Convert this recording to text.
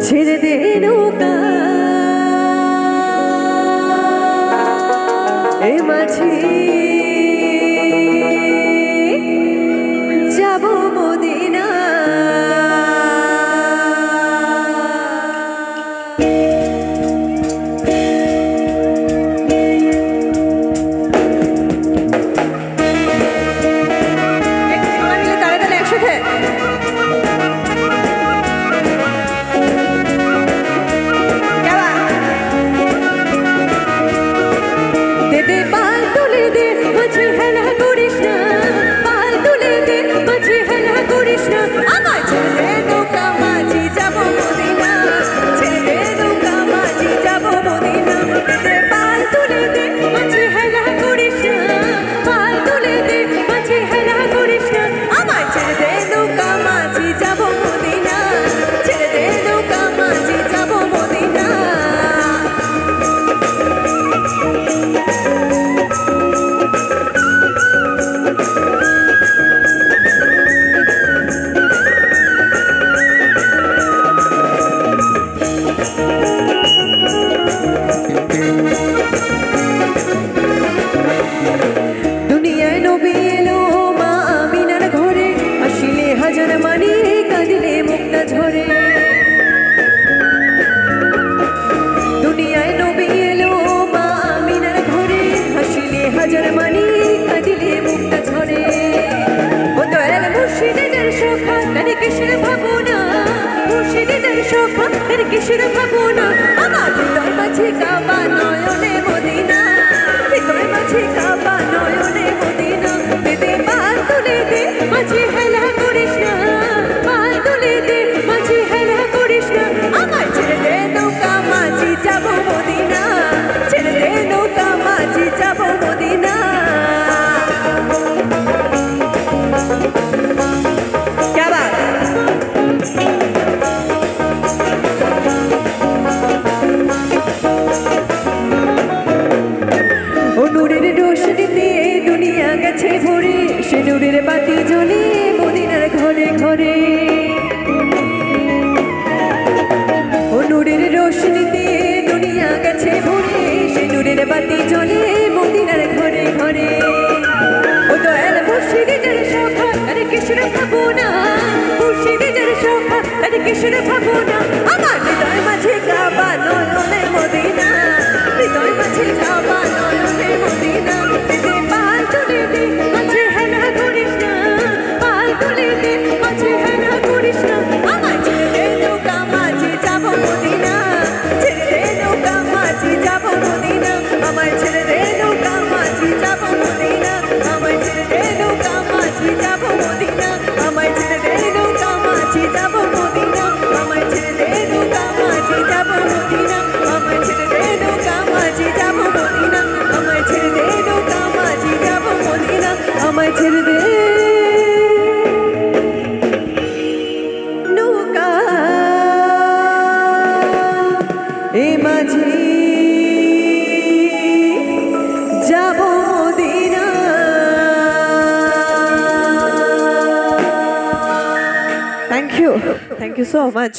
ছেড়ে দে নৌকা এ মাঝি যাব মদিনা কিসের ভাবনা আমার হৃদয় মাঝে কাবা নয়নে মদিনা হৃদয় মাঝে কাবা নয়নে মদিনা দে পাল তুলে দে মাঝে হেলা করিস না পাল তুলে দে মাঝে হেলা করিস না আমায় ছেড়ে দে নৌকা মাঝি যাব মদিনা ছেড়ে দে নৌকা মাঝি যাব মদিনা নূরের বাতি জ্বলে মদিনার ঘরে ঘরে ও নূরের রোশনীতে দুনিয়া গেছে ভরে সে নূরের বাতি জ্বলে মদিনার ঘরে ঘরে ও দয়াল মুর্শিদের সখা আরে কিসের ভাবনা মুর্শিদের সখা আরে কিসের ভাবনা আমার হৃদয় মাঝে কাবা নয়নে মদিনা হৃদয় মাঝে কাবা নয়নে মদিনা পাল তুলে দে মাঝে হেলা করিস না পাল তুলে দে মাঝে হেলা করিস না আমায় ছেড়ে দে নৌকা মাঝি যাব মদিনা ছেড়ে দে নৌকা মাঝি যাব মদিনা আমায় ছেড়ে দে নৌকা মাঝি যাব মদিনা আমায় ছেড়ে দে নৌকা মাঝি যাব মদিনা আমায় ছেড়ে দে নৌকা মাঝি যাব মদিনা আমায় ছেড়ে দে নৌকা মাঝি যাব মদিনা আমায় ছেড়ে দে নৌকা মাঝি যাব মদিনা আমায় ছেড়ে দে নৌকা মাঝি যাব মদিনা আমায় ছেড়ে দে নৌকা এ মাঝি যাব Medina thank you so much